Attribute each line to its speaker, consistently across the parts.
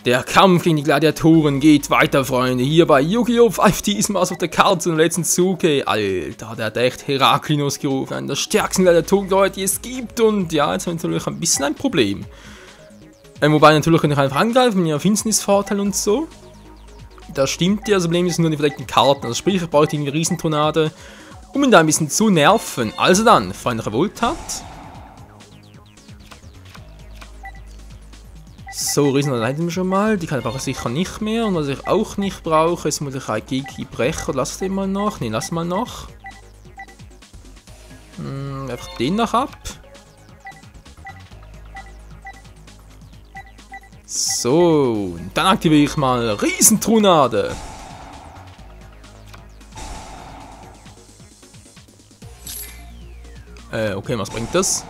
Speaker 1: Der Kampf gegen die Gladiatoren geht weiter, Freunde. Hier bei Yu-Gi-Oh! 5Ds Master of the Cards im letzten Zug. Ey, Alter, der hat echt Heraklinos gerufen. Einen der stärksten Gladiatoren, die es gibt. Und ja, jetzt haben wir natürlich ein bisschen ein Problem. Wobei natürlich kann ich einfach angreifen, mit ja Finsternisvorteil und so. Das stimmt ja, das Problem ist nur die verdeckten Karten. Also sprich, ich brauche die Riesentornade, um ihn da ein bisschen zu nerven. Also dann, Freunde Revoltat. So, Riesentornade hätten wir schon mal. Die kann ich aber sicher nicht mehr. Und was ich auch nicht brauche, ist muss ein Gigi brechen. Lass den mal noch. Ne, lass mal noch. Einfach den noch ab. So, dann aktiviere ich mal Riesentornade. Okay, was bringt das?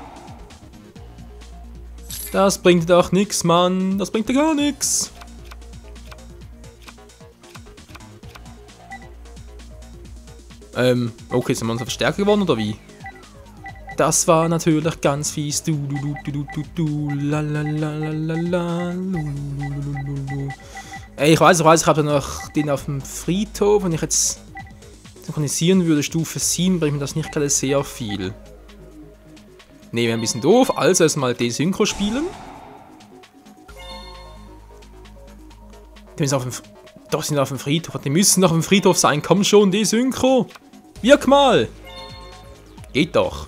Speaker 1: Das bringt doch nichts, Mann. Das bringt ja gar nichts. Okay, sind wir uns stärker geworden oder wie? Das war natürlich ganz fies. Ey, ich weiß, ich habe noch den auf dem Friedhof. Wenn ich jetzt synchronisieren würde, Stufe 7, bringt mir das nicht gerade sehr viel. Ne, wäre ein bisschen doof. Also erstmal den Synchro spielen. Die sind auf dem Doch, sind auf dem Friedhof. Die müssen auf dem Friedhof sein. Komm schon, die Synchro. Wirk mal. Geht doch.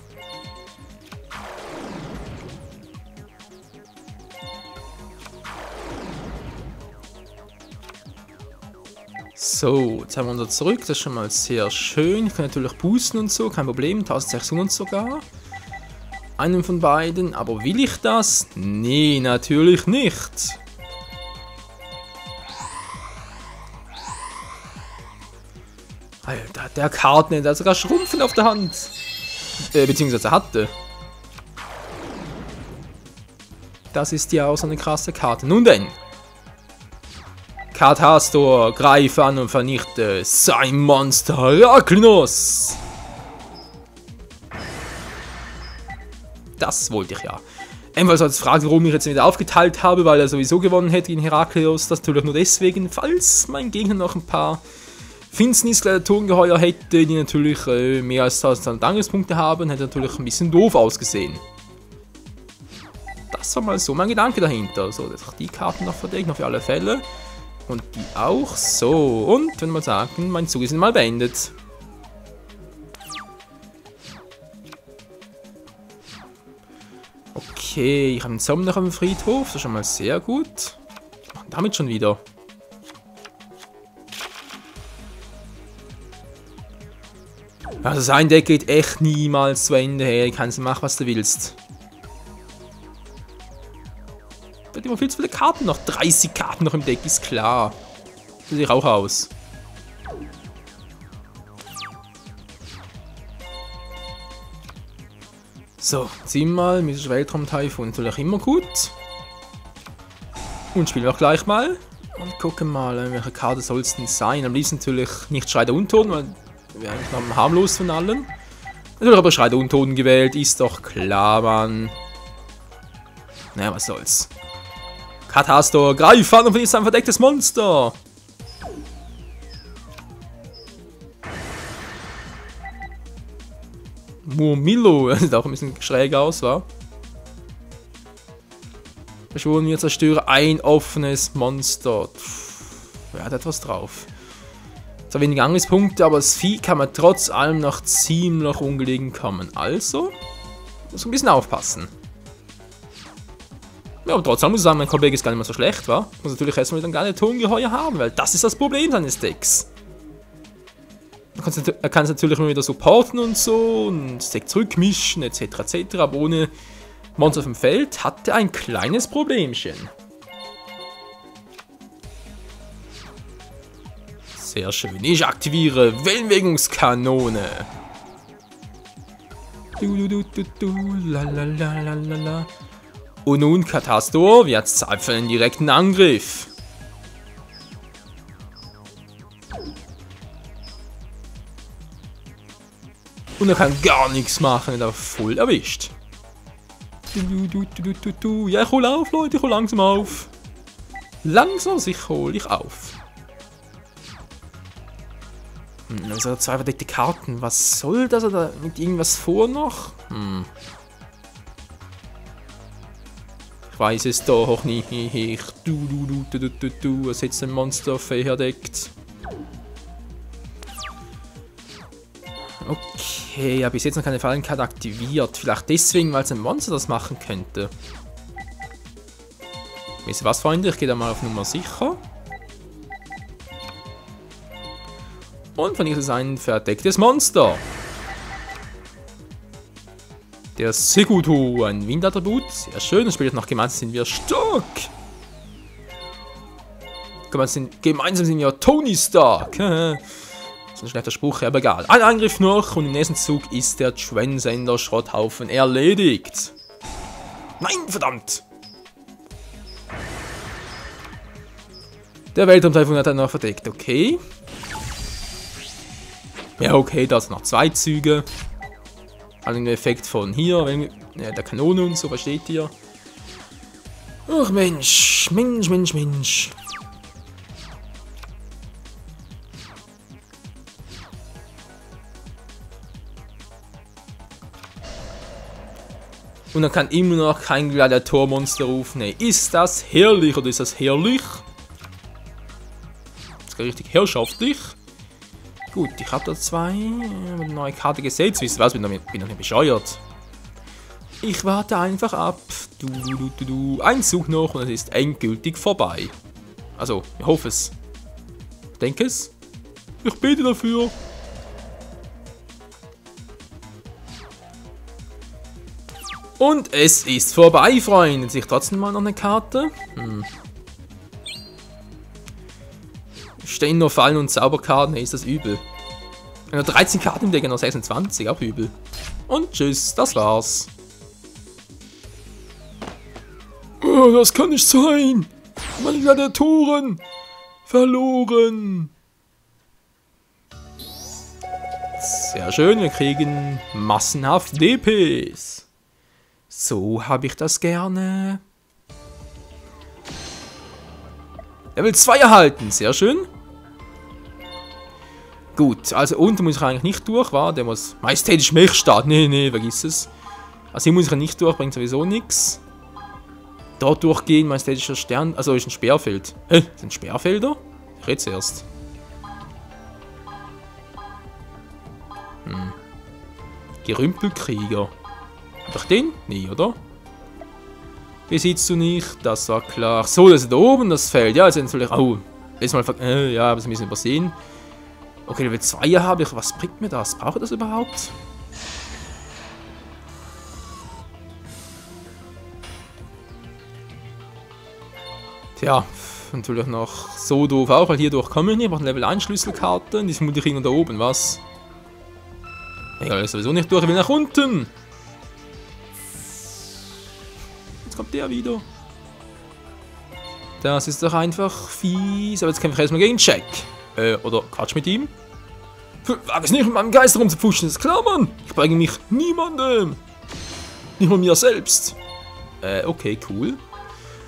Speaker 1: So, jetzt haben wir unser zurück. Das ist schon mal sehr schön. Ich kann natürlich boosten und so. Kein Problem. 1600 sogar. Einen von beiden. Aber will ich das? Nee, natürlich nicht. Alter, der Karten, der hat sogar Schrumpfen auf der Hand. Beziehungsweise hatte. Das ist ja auch so eine krasse Karte. Nun denn. Katastor, greife an und vernichte sein Monster Heraklinos. Das wollte ich ja. Ebenfalls als Frage, warum ich jetzt wieder aufgeteilt habe, weil er sowieso gewonnen hätte gegen Heraklinos. Das natürlich nur deswegen, falls mein Gegner noch ein paar Finsternis-Gladiatorengeheuer hätte, die natürlich mehr als 1000 Angriffspunkte haben, hätte natürlich ein bisschen doof ausgesehen. Das war mal so mein Gedanke dahinter. So, dass ich die Karten noch verdeckt, noch für alle Fälle. Und die auch. So, und wenn wir mal sagen, mein Zug ist mal beendet. Okay, ich habe einen Zombie noch am Friedhof, das ist schon mal sehr gut. Und damit schon wieder. Also sein Deck geht echt niemals zu Ende, hey, kannst du machen, was du willst. Da hat immer viel zu viele Karten noch. 30 Karten noch im Deck, ist klar. Das sieht auch aus. So, 7-mal, mystischer Weltraum-Typhoon, natürlich immer gut. Und spielen wir auch gleich mal. Und gucken mal, welche Karte soll es denn sein. Am liebsten natürlich nicht Schrei der Untoten, weil wir eigentlich noch am harmlos von allen. Natürlich aber Schrei der Untoten gewählt, ist doch klar, Mann. Naja, was soll's. Katastor, greif an und vernichte ein verdecktes Monster! Murmillo, das sieht auch ein bisschen schräg aus, wa? Beschworen, wir zerstören ein offenes Monster. Wer hat etwas drauf? Zwar wenige Angriffspunkte, aber das Vieh kann man trotz allem noch ziemlich ungelegen kommen. Also, muss ein bisschen aufpassen. Ja, aber trotzdem muss ich sagen, mein Kollege ist gar nicht mehr so schlecht, wa? Muss natürlich erstmal wieder ein Gladiatorengeheuer haben, weil das ist das Problem seines Decks. Er kann es natürlich immer wieder supporten und so und das Deck zurückmischen etc. etc. Aber ohne Monster auf dem Feld hat er ein kleines Problemchen. Sehr schön. Ich aktiviere Wellenbewegungskanone. Und nun, Katastor, wird Zeit für einen direkten Angriff. Und er kann gar nichts machen, er ist voll erwischt. Ja, ich hol auf, Leute, ich hol langsam auf. Langsam sich hole ich auf. Also 2 verdeckte Karten. Was soll das? Oder mit irgendwas vor noch? Ich weiß es doch nicht. Was jetzt ein Monster verdeckt? Okay, ja, bis jetzt noch keine Fallenkarte aktiviert. Vielleicht deswegen, weil es ein Monster das machen könnte. Wisst ihr was, Freunde? Ich gehe da mal auf Nummer sicher. Und von hier ist es ein verdecktes Monster. Der Seguto, ein Windattribut. Sehr schön, und später noch gemeinsam sind wir stark. Gemeinsam sind wir Tony Stark. Das ist ein schlechter Spruch, aber egal. Ein Angriff noch und im nächsten Zug ist der Trensender Schrotthaufen erledigt. Nein, verdammt! Der Weltraumtaifun hat er noch verdeckt, okay. Ja, okay, das noch 2 Züge. Also ein Effekt von hier, der Kanone und so, was steht hier? Ach Mensch, Mensch. Und dann kann immer noch kein Gladiatormonster rufen. Nee, ist das herrlich oder ist das herrlich? Das ist richtig herrschaftlich. Gut, ich habe da 2 eine neue Karte gesetzt. Wisst ihr was? Bin doch nicht bescheuert. Ich warte einfach ab. Ein Zug noch und es ist endgültig vorbei. Also, ich hoffe es. Ich denke es. Ich bete dafür. Und es ist vorbei, Freunde. Sehe ich trotzdem mal noch eine Karte? Stehen nur Fallen und Zauberkarten, ist das übel. Nur 13 Karten im Deck, noch 26, auch übel. Und tschüss, das war's. Oh, das kann nicht sein. Meine Gladiatoren verloren. Sehr schön, wir kriegen massenhaft DPs. So habe ich das gerne. Level 2 erhalten, sehr schön. Gut, also unten muss ich eigentlich nicht durch, war? Der muss majestätisch Mechstab. Nee, vergiss es. Also hier muss ich ja nicht durch, bringt sowieso nichts. Dort durchgehen, majestätischer Stern. Also ist ein Speerfeld. Hä? Sind Speerfelder? Ich rede zuerst. Gerümpelkrieger. Hab ich den? Nee, oder? Besitzt du nicht? Das war klar. Ach so, das ist da oben das Feld. Ja, jetzt soll ich. Oh, letztes Mal. Ja, aber das ein bisschen übersehen. Okay, Level 2 habe ich. Was bringt mir das? Brauche ich das überhaupt? Tja, natürlich noch so doof auch, weil hier durchkommen wir nicht. Ich brauche eine Level 1 Schlüsselkarte. Und die sind mutig da oben, was? Egal, ist sowieso nicht durch. Ich will nach unten. Jetzt kommt der wieder. Das ist doch einfach fies. Aber jetzt kämpfe ich erstmal gegen Jack. Oder Quatsch mit ihm. Wag es nicht, mit meinem Geist rumzupfuschen, das ist klar, Mann. Ich bringe mich niemandem. Nicht mal mir selbst. Okay, cool.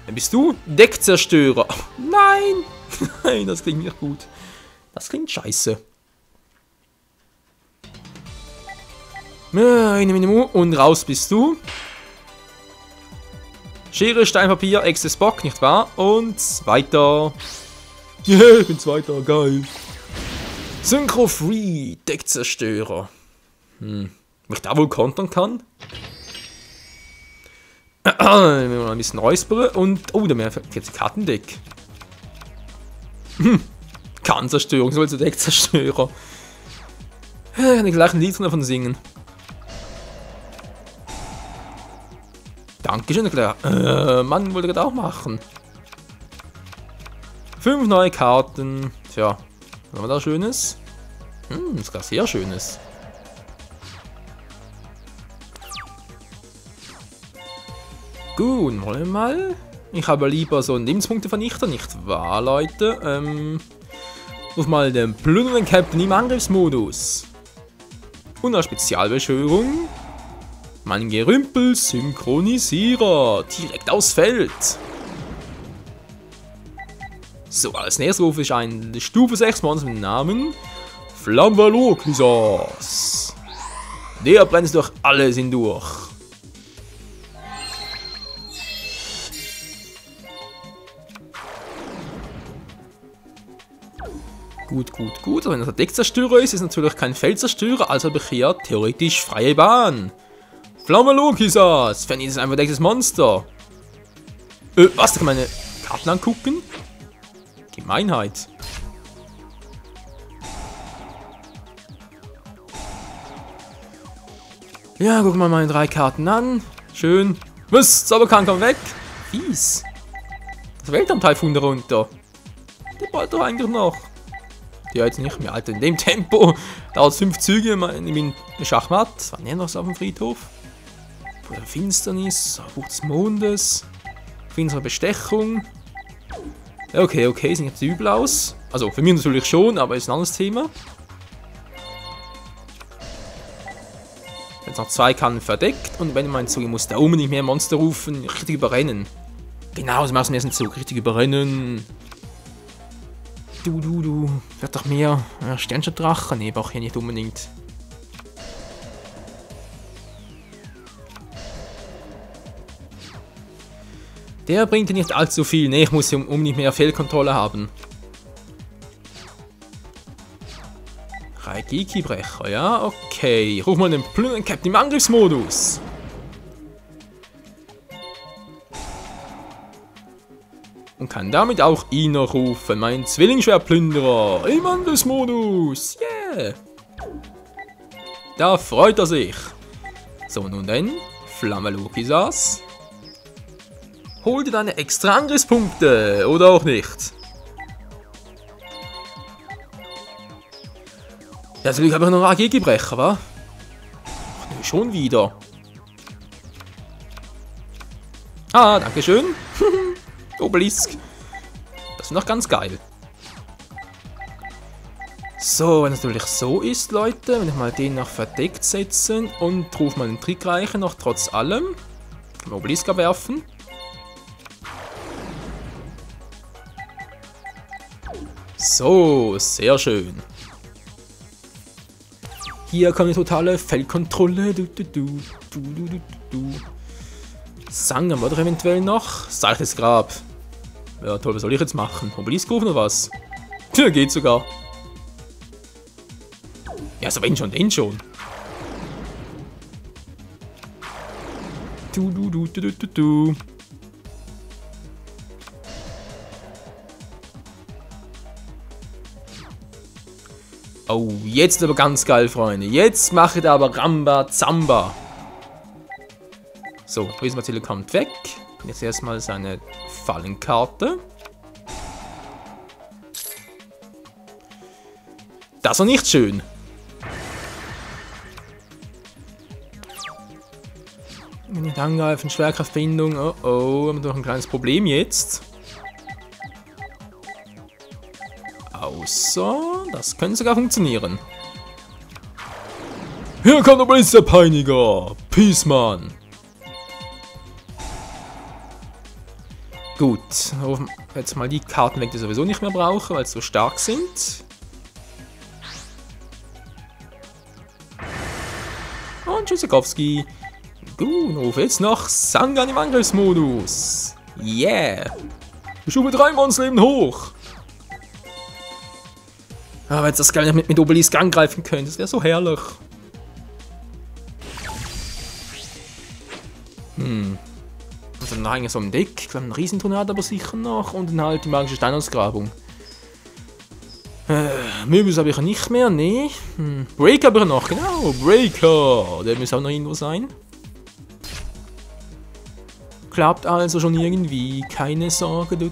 Speaker 1: Dann bist du Deckzerstörer. Nein. Nein, das klingt nicht gut. Das klingt scheiße. Und raus bist du. Schere, Stein, Papier, Exes Bock, nicht wahr? Und weiter. Yeah, ich bin Zweiter, geil. Synchro Free, Deckzerstörer. Wo ich da wohl kontern kann? Mal ein bisschen räuspere und. Oh, da mehr jetzt Kartendeck. Kartenzerstörung, so also Deckzerstörer. Ich kann gleich ein Lied davon singen. Dankeschön, klar. Mann, wollte ich das auch machen. 5 neue Karten. Tja, was haben wir da Schönes? Das ist gar sehr Schönes. Gut, wollen wir mal. Ich habe lieber so einen Lebenspunktevernichter, nicht wahr, Leute? Ruf mal den plündernden Captain im Angriffsmodus. Und eine Spezialbeschwörung. Mein Gerümpel-Synchronisierer. Direkt aufs Feld. So, als nächstes rufe ich ein Stufe 6 Monster mit dem Namen Flamvalokisas. Der brennt durch alles hindurch. Gut, gut, gut. Wenn das ein Deckzerstörer ist, ist natürlich kein Feldzerstörer, also habe ich hier theoretisch freie Bahn. Flamvalokisas! Fanny ist ein verdecktes Monster. Was? Da kann man meine Karten angucken? Gemeinheit. Ja, gucken wir mal meine 3 Karten an. Schön. Was? Zauberkran kommt weg. Fies. Das Weltraumteilfunder runter. Der bald doch eigentlich noch. Ja, jetzt nicht mehr, Alter. In dem Tempo dauert es 5 Züge in meinen Schachmatt. Was war denn noch so auf dem Friedhof? Finsternis, Buch des Mondes. Finstere Bestechung. Okay, okay, sieht nicht so übel aus. Also für mich natürlich schon, aber ist ein anderes Thema. Jetzt noch 2 Karten verdeckt und wenn mein Zug, ich muss da unbedingt mehr Monster rufen, richtig überrennen. Genau, so machst du im ersten Zug, richtig überrennen. Du. Wird doch mehr Sternschnuppendrache? Nee, brauche ich hier nicht unbedingt. Der bringt nicht allzu viel. Ne, ich muss hier unbedingt mehr Feldkontrolle haben. Raigeki-Brecher, ja, okay. Ruf mal den Plündern-Captain im Angriffsmodus. Und kann damit auch ihn noch rufen, mein Zwillingsschwertplünderer im Angriffsmodus. Yeah. Da freut er sich. So, nun denn, Flamvalokisas. Hol dir deine extra Angriffspunkte, oder auch nicht. Ja, zum Glück habe ich noch einen AG-Gebrecher, wa? Ach, nee, schon wieder. Ah, dankeschön. Obelisk. Das ist noch ganz geil. So, wenn es natürlich so ist, Leute, wenn ich mal den noch verdeckt setzen und rufe mal den Trickreichen noch trotz allem. Kann man Obelisk werfen. So, sehr schön. Hier kommt die totale Feldkontrolle. Sang haben wir doch eventuell noch. Seiches Grab. Ja, toll, was soll ich jetzt machen? Obelisk rufen oder was? Tja, geht sogar. Ja, so wenn schon, den schon. Oh, jetzt aber ganz geil, Freunde. Jetzt macht er aber Ramba Zamba. So, Prismatille kommt weg. Jetzt erstmal seine Fallenkarte. Das war nicht schön. Nicht angreifen, Schwerkraftbindung. Oh oh, haben wir doch ein kleines Problem jetzt. Außer, das könnte sogar funktionieren. Hier kommt aber jetzt der Peiniger. Peace, Mann. Gut, rufen jetzt mal die Karten weg, die ich sowieso nicht mehr brauche, weil sie so stark sind. Und Tschüssikowski. Gut, rufe jetzt noch Sangan im Angriffsmodus. Yeah. Stufe 3 Monsterleben hoch. Aber jetzt das geil nicht mit Obelisk angreifen können, das wäre so herrlich. Also dann eigentlich so ein Deck, ich glaube ein Riesentornado aber sicher noch und dann halt die magische Steinausgrabung. Möbus habe ich ja nicht mehr, nee. Breaker habe ich noch, genau, Breaker, der muss auch noch irgendwo sein. Klappt also schon irgendwie, keine Sorge,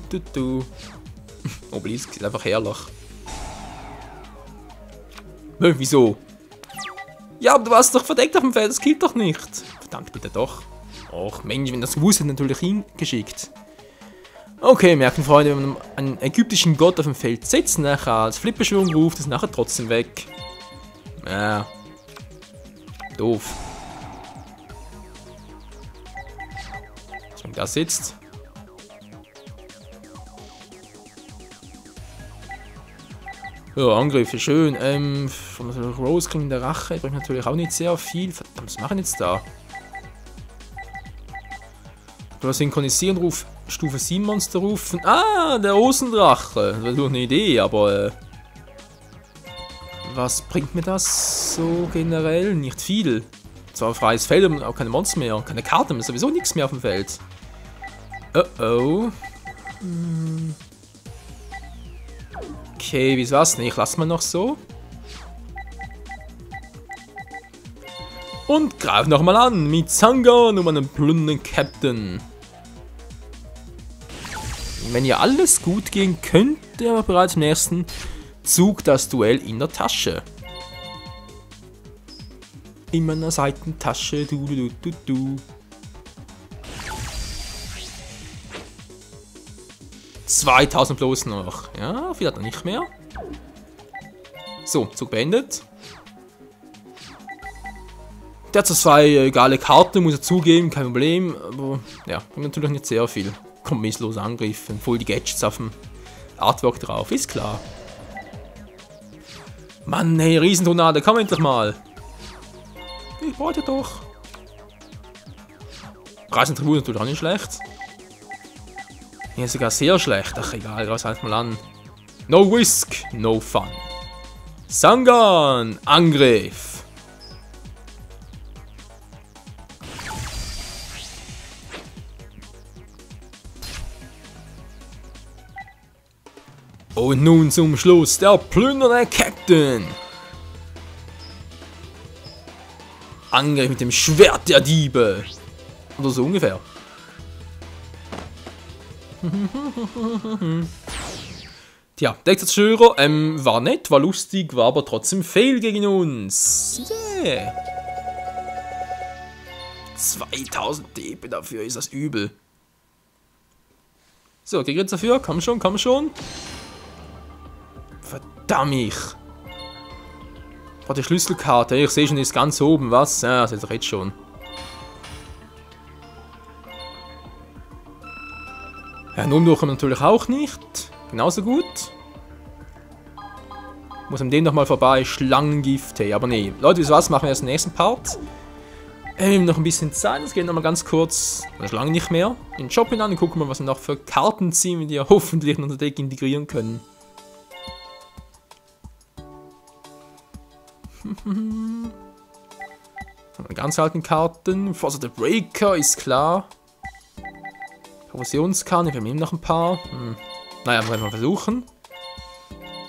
Speaker 1: Obelisk ist einfach herrlich. Wieso? Ja, aber du warst doch verdeckt auf dem Feld, das killt doch nicht. Verdammt bitte doch. Och Mensch, wenn das gewusst hätte, natürlich hingeschickt. Okay, merken Freunde, wenn man einen ägyptischen Gott auf dem Feld setzt, nachher als Flipbeschwörung ruft, ist nachher trotzdem weg. Ja. Doof. So, das jetzt. Ja, Angriffe, schön. Von der Rose King der Rache bringt natürlich auch nicht sehr viel. Verdammt, was machen jetzt da? Oder synchronisieren, ruf Stufe 7 Monster rufen. Ah, der Rosendrache. Das wäre doch eine Idee, aber was bringt mir das so generell? Nicht viel. Zwar freies Feld, aber auch keine Monster mehr. Keine Karten mehr, sowieso nichts mehr auf dem Feld. Oh. Okay, wie war's? Ne, ich lasse mal noch so. Und greif nochmal an mit Sangan um einen blöden Captain. Wenn ja alles gut gehen könnte, aber bereits im nächsten Zug das Duell in der Tasche. In meiner Seitentasche, du. 2000 bloß noch. Ja, viel hat er nicht mehr. So, Zug beendet. Der hat zwar 2 geile Karten, muss er zugeben, kein Problem. Aber ja, natürlich nicht sehr viel. Kompromissloser Angriff und voll die Gadgets auf dem Artwork drauf, ist klar. Mann, hey, Riesentornado, komm endlich mal. Ich wollte doch. Reisentribut natürlich auch nicht schlecht. Hier ist sogar sehr schlecht. Ach egal, raus halt mal an. No risk, no fun. Sangan, Angriff. Und nun zum Schluss der plündernde Captain. Angriff mit dem Schwert der Diebe. Oder so ungefähr. Tja, der Zerstörer war nett, war lustig, war aber trotzdem fail gegen uns. Yeah. 2000 DP dafür, ist das übel. So, Gegner dafür, komm schon, komm schon. Verdammt. Oh, die Schlüsselkarte, ich sehe schon, die ist ganz oben, was? Ja, das ist doch jetzt schon. Ja, nun durch natürlich auch nicht. Genauso gut. Muss an dem nochmal vorbei. Schlangengift, hey. Aber nee. Leute, wisst ihr was? Machen wir erst den nächsten Part. Noch ein bisschen Zeit. Das geht nochmal ganz kurz. Oder Schlange nicht mehr. In den Shop hinein und gucken wir, was wir noch für Karten ziehen, die wir hoffentlich in unser Deck integrieren können. Ganz alten Karten. Forza the Breaker ist klar. Korrosionskarten, wir haben eben noch ein paar. Naja, wollen wir versuchen.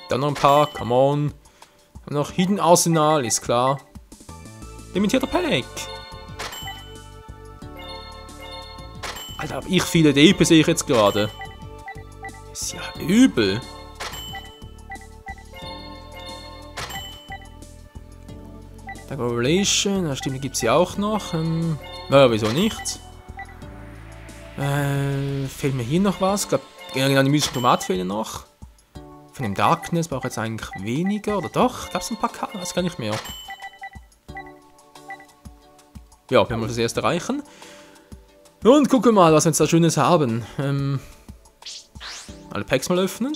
Speaker 1: Dann noch ein paar, come on. Dann noch Hidden Arsenal, ist klar. Limitierter Pack. Alter, hab ich viele DP, sehe ich jetzt gerade. Ist ja übel. Der Revelation, ja stimmt, die gibt es ja auch noch. Naja, wieso nicht? Fehlt mir hier noch was? Ich glaube, genau, die mystische Tomat fehlen noch. Von dem Darkness brauche ich jetzt eigentlich weniger. Oder doch? Gab es ein paar Karten? Das kann ich mehr. Ja, wir haben das erste erreichen. Und gucken mal, was wir jetzt da Schönes haben. Alle Packs mal öffnen.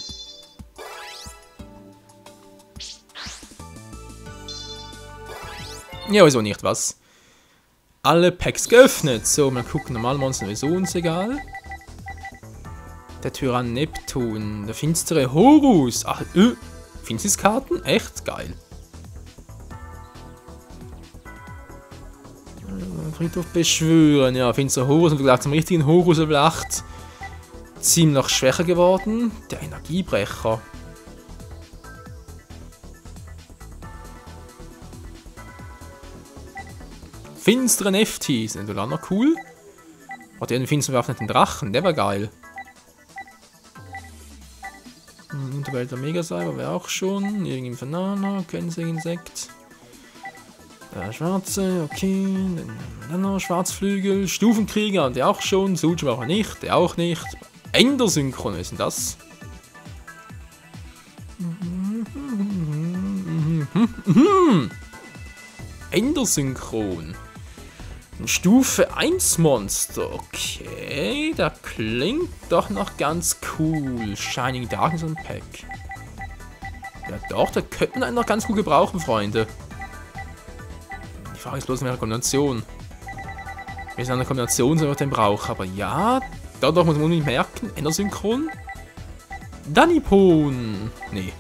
Speaker 1: Ja, wieso nicht, was? Alle Packs geöffnet. So, mal gucken. Normale Monster sowieso uns egal. Der Tyrann Neptun. Der finstere Horus. Ach, Finsis-Karten? Echt geil. Friedhof beschwören. Ja, finsterer Horus. Und gleich zum richtigen Horus Level 8. Ziemlich schwächer geworden. Der Energiebrecher. Finstere Neftis, sind doch noch cool. Oh, den finsteren Waffen den Drachen, der war geil. Unterwelt der Megacyber wäre auch schon. Irgendein Infernana, Insekt. Der Schwarze, okay. Dann noch Schwarzflügel, Stufenkrieger, der auch schon. Such war er nicht, der auch nicht. Endersynchron, was ist denn das? Endersynchron. Ein Stufe 1 Monster. Okay, das klingt doch noch ganz cool. Shining Darkness und Pack. Ja doch, da könnte man einen noch ganz gut gebrauchen, Freunde. Die Frage ist bloß in welcher Kombination. Wir sind eine Kombination, so ich den brauche. Aber ja, dadurch muss man unbedingt merken. Endersynchron. Danipon. Nee.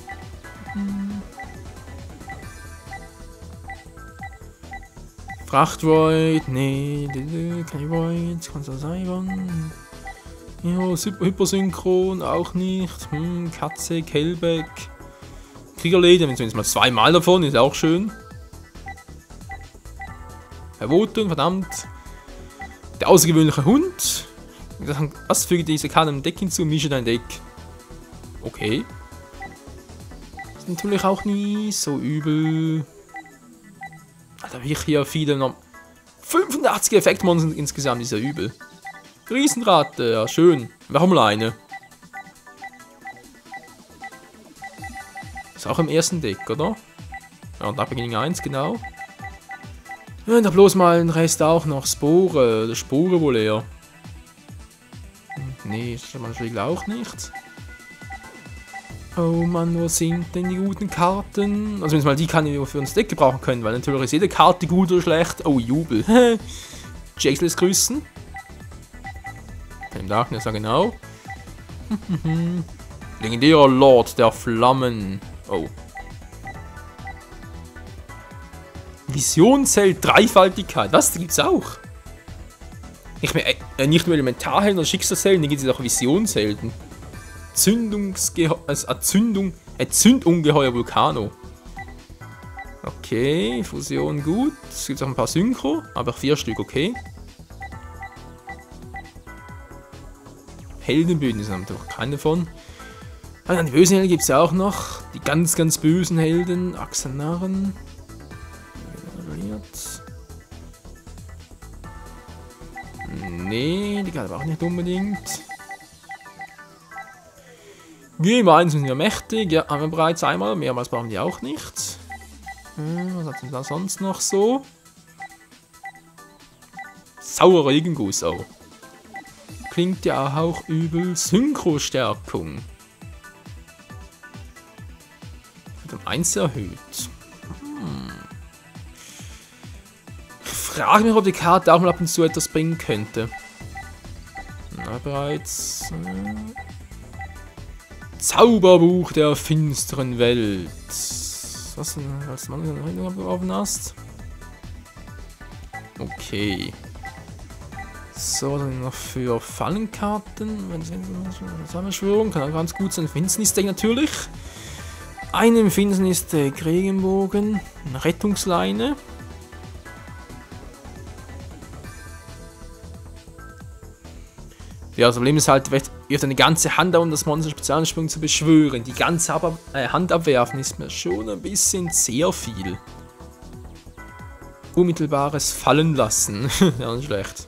Speaker 1: Frachtvoid. Nee. Kein Void. Kannst du sein. Ja, Hypersynchron. Auch nicht. Katze, Kelbeck. Kriegerleder. Zumindest mal zweimal davon. Ist auch schön. Verboten, verdammt. Der außergewöhnliche Hund. Was füge diese Karte im Deck hinzu? Mische dein Deck. Okay. Ist natürlich auch nie so übel. Da habe ich hier viele noch. 85 Effektmonster insgesamt, ist ja übel. Riesenrate, ja schön. Warum mal eine? Ist auch im ersten Deck, oder? Ja, und da Beginning 1, genau. Ja, da bloß mal den Rest auch noch. Spore. Der Spore wohl eher. Nee, das ist man natürlich auch nicht. Oh Mann, wo sind denn die guten Karten? Also, wenn es mal die kann, die wir für uns Deck gebrauchen können, weil natürlich ist jede Karte gut oder schlecht. Oh, Jubel. Jax lässt grüßen. Im Darkness, ja genau. Legendärer Lord der Flammen. Oh. Visionszelt Dreifaltigkeit. Was? Die gibt's auch. Ich meine, nicht nur Elementarhelden oder Schicksalshelden, die gibt es auch Visionshelden. Zündungeheuer Vulcano. Okay, Fusion gut. Es gibt auch ein paar Synchro, aber 4 Stück, okay. Heldenböden sind natürlich keine davon. Ah, die bösen Helden gibt es ja auch noch. Die ganz, ganz bösen Helden. Axanaren. Nee, die kann aber auch nicht unbedingt. G1 sind ja mächtig, ja, haben wir bereits einmal, mehrmals brauchen die auch nicht. Was hat denn da sonst noch so? Saurer Regenguss, oh. Klingt ja auch übel. Synchrostärkung. Wird um 1 erhöht. Ich frage mich, ob die Karte auch mal ab und zu etwas bringen könnte. Na, bereits. Zauberbuch der finsteren Welt. Was denn, als man in Erinnerung geworfen hast? Okay. So, dann noch für Fallenkarten. Sammelschwörung kann auch ganz gut sein. Finsternisdeck natürlich. Einem Finsternisdeck Regenbogen. Eine Rettungsleine. Ja, das Problem ist halt, ihr habt eine ganze Hand da, um das Monster Spezialsprung zu beschwören. Die ganze Hand abwerfen ist mir schon ein bisschen sehr viel. Unmittelbares Fallen lassen. Ja, nicht schlecht.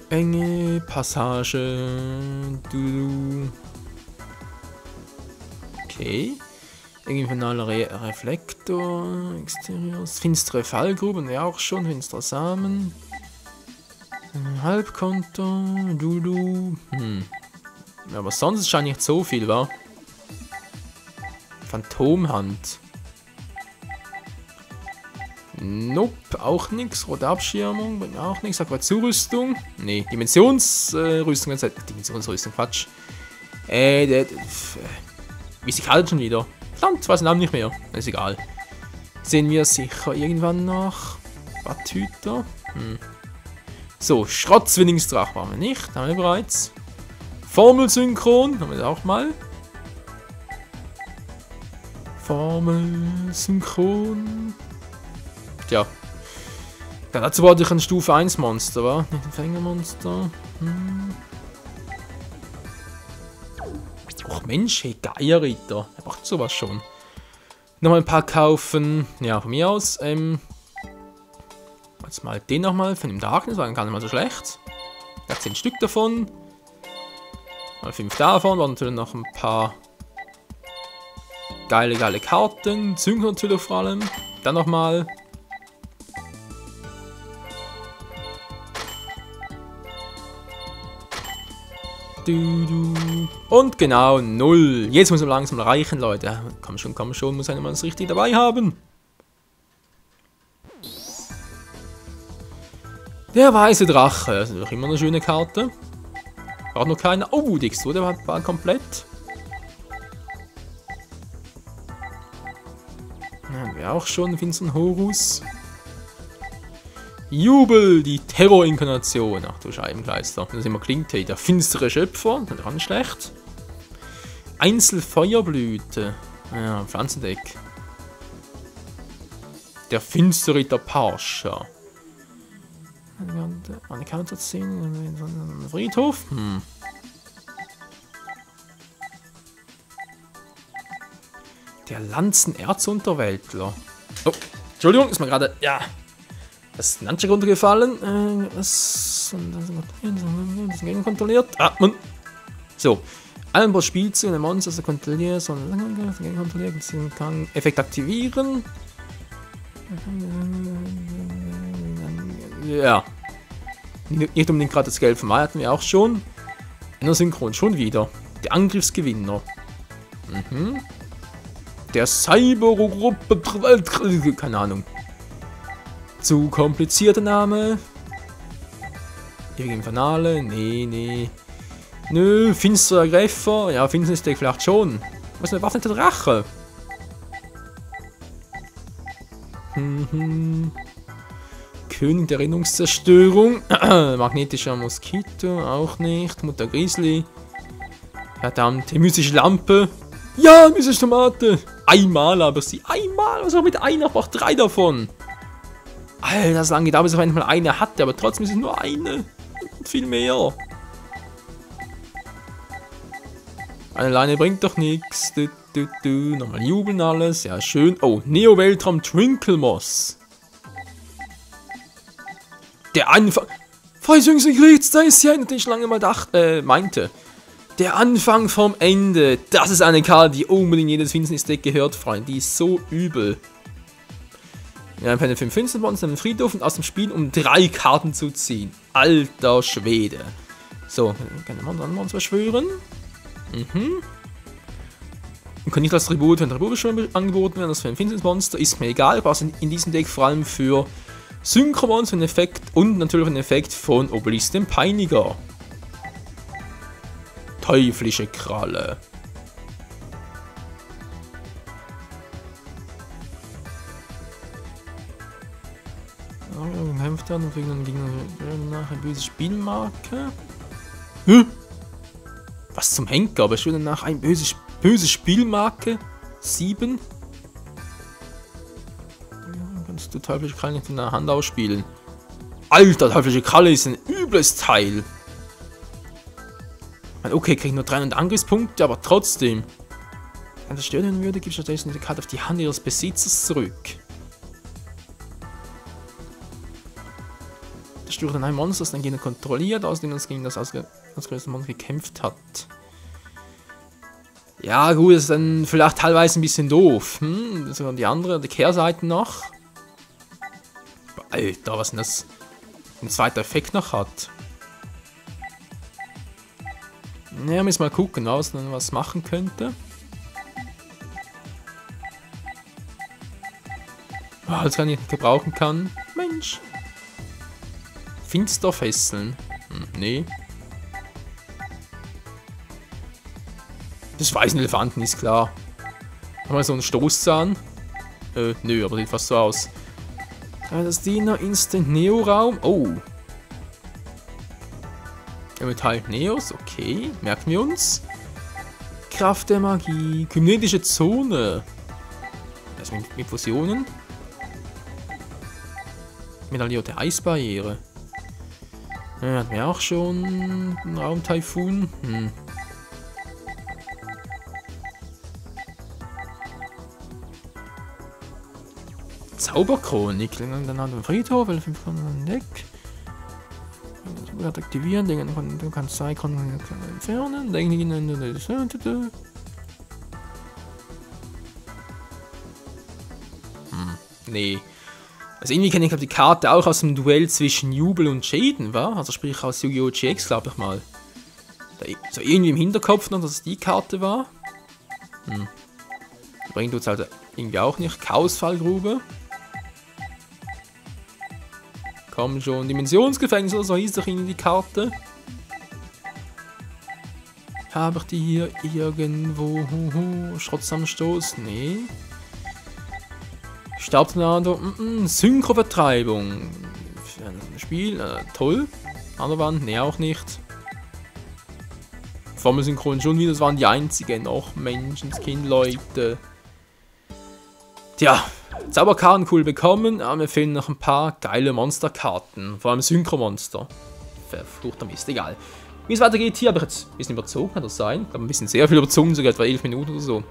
Speaker 1: Enge Passage. Okay. Regionaler Reflektor. Exteriors. Finstere Fallgruben. Ja, auch schon. Finstere Samen. Halbkonter. Ja, aber sonst scheint nicht so viel, wa? Phantomhand. Nope, auch nichts. Rote Abschirmung, auch nichts. Aquazurüstung. Nee, Dimensionsrüstung. Dimensionsrüstung, Quatsch. Wie ist die Karte schon wieder? Verdammt, weiß den Namen nicht mehr. Ist egal. Sehen wir sicher irgendwann noch. Badhüter. So, Schrottzwillingsdrach waren wir nicht. Haben wir bereits. Formelsynchron. Haben wir auch mal. Formelsynchron. Tja. Ja, dazu wollte ich ein Stufe 1 Monster, wa? Nicht ein Fängermonster. Och Mensch, hey, Geierritter. Er macht sowas schon. Nochmal ein paar kaufen. Ja, von mir aus. Jetzt mal den nochmal von dem Darkness, war gar nicht mal so schlecht. Ja, 10 Stück davon. Mal 5 davon. Waren natürlich noch ein paar geile Karten. Synchro natürlich vor allem. Dann nochmal. Und genau 0. Jetzt muss man langsam reichen, Leute. Komm schon, muss einer mal das richtig dabei haben. Der weiße Drache, das ist doch immer eine schöne Karte. Braucht noch keine. Oh, die Exode war komplett. Ja, wir auch schon, Vincent Horus. Jubel, die Terror-Inkarnation. Ach du Scheibenkleister. Das ist immer klingt, hey, der finstere Schöpfer. Das ist auch nicht schlecht. Einzelfeuerblüte. Ja, Pflanzendeck. Der finstere Ritter Pascha. Eine Counterszene. Friedhof. Der Lanzenerzunterweltler. Oh, Entschuldigung, ist mir gerade. Ja. Das Nunchuck runtergefallen. Das kontrolliert. Atmen. So. Allen paar Spielzüge, ein Monster, das kontrolliert, sondern kontrolliert, kann Effekt aktivieren. Ja. Nicht unbedingt gerade das Geld von Mai hatten wir auch schon. In der Synchron schon wieder. Der Angriffsgewinner. Der Cybergruppe. Keine Ahnung. Zu komplizierter Name. Ewige Infernale. Nee. Nö, finsterer Greifer. Ja, finsteres Deck vielleicht schon. Was ist eine Waffe der Drache? König der Erinnerungszerstörung. Magnetischer Moskito. Auch nicht. Mutter Grizzly. Verdammte mystische Lampe. Ja, mystische Tomate. Einmal aber sie. Einmal. Was auch mit einer? Braucht 3 davon. Alter, das lange gedauert, bis er mal eine hatte, aber trotzdem ist es nur eine. Und viel mehr. Eine Leine bringt doch nichts. Nochmal jubeln alles. Ja, schön. Oh, Neo-Weltraum Twinklemoss. Der Anfang. Verheißungsgerichts, da ist ja einer, den ich lange mal meinte. Der Anfang vom Ende. Das ist eine Karte, die unbedingt jedes Finsternis-Deck gehört, Freunde. Die ist so übel. Wir haben eine 5 Finstermonster im Friedhof und aus dem Spiel, um 3 Karten zu ziehen. Alter Schwede. So, kann man dann Monster beschwören. Und kann nicht als Tribut, wenn Tribut schon angeboten werden, das für ein Finstermonster ist mir egal. Ich brauche es in diesem Deck vor allem für Synchromonster, einen Effekt und natürlich einen Effekt von Obelisk dem Peiniger. Teuflische Kralle. Kämpft dann und kriegt dann nach eine böse Spielmarke. Was zum Henker? Aber schon danach eine böse Spielmarke? 7? Ja, kannst du teuflische Kralle nicht in der Hand ausspielen. Alter, teuflische Kralle ist ein übles Teil. Okay, kriegt nur 300 Angriffspunkte, aber trotzdem. Wenn das stören würde, gibt stattdessen die Karte auf die Hand ihres Besitzers zurück. Das stört dann ein Monster, das dann gegen kontrolliert, außerdem das gegen das ausgerüstete Monster gekämpft hat. Ja gut, das ist dann vielleicht teilweise ein bisschen doof. Sogar die Kehrseite noch. Alter, was denn das ein zweiter Effekt noch hat. Ja, müssen wir mal gucken, was machen könnte. Oh, das kann ich nicht gebrauchen kann. Mensch. Finsterfesseln. Nee. Das weißen Elefanten ist klar. Haben wir so einen Stoßzahn? Nö, aber sieht fast so aus. Das Diener Instant Neo-Raum. Oh. Metall Neos, okay. Merken wir uns. Kraft der Magie. Kybernetische Zone. Das mit Fusionen. Medaillierte Eisbarriere. Ja, hatten wir auch schon. Raumtaifun. Zauberchronik. Dann haben wir Friedhof, 5 von Deck. Aktivieren, du kannst 2 Konten entfernen. Nee. Also irgendwie kenne ich die Karte auch aus dem Duell zwischen Jubel und Jaden, war? Also sprich aus Yu-Gi-Oh! GX, glaube ich mal. So irgendwie im Hinterkopf noch, dass es die Karte war. Bringt uns halt irgendwie auch nicht. Chaosfallgrube. Komm schon, Dimensionsgefängnis oder so hieß doch irgendwie die Karte. Habe ich die hier irgendwo? Schrottsamstoß? Nee. Stabsnado. Synchrovertreibung. Für ein Spiel. Toll. An der Wand? Nee, auch nicht. Formelsynchron schon wieder. Das waren die einzigen. Noch Menschenskind, Leute. Tja. Zauberkarten cool bekommen. Aber mir fehlen noch ein paar geile Monsterkarten. Vor allem Synchromonster. Verfluchter Mist. Egal. Wie es weitergeht, hier habe ich jetzt ein bisschen überzogen, kann das sein? Ich habe ein bisschen sehr viel überzogen, sogar etwa 11 Minuten oder so.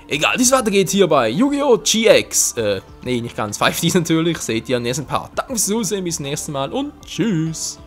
Speaker 1: Egal, wie es weitergeht hier bei Yu-Gi-Oh! GX. Nee, nicht ganz. 5Ds natürlich, seht ihr im nächsten Part. Danke fürs Zusehen, bis zum nächsten Mal und tschüss.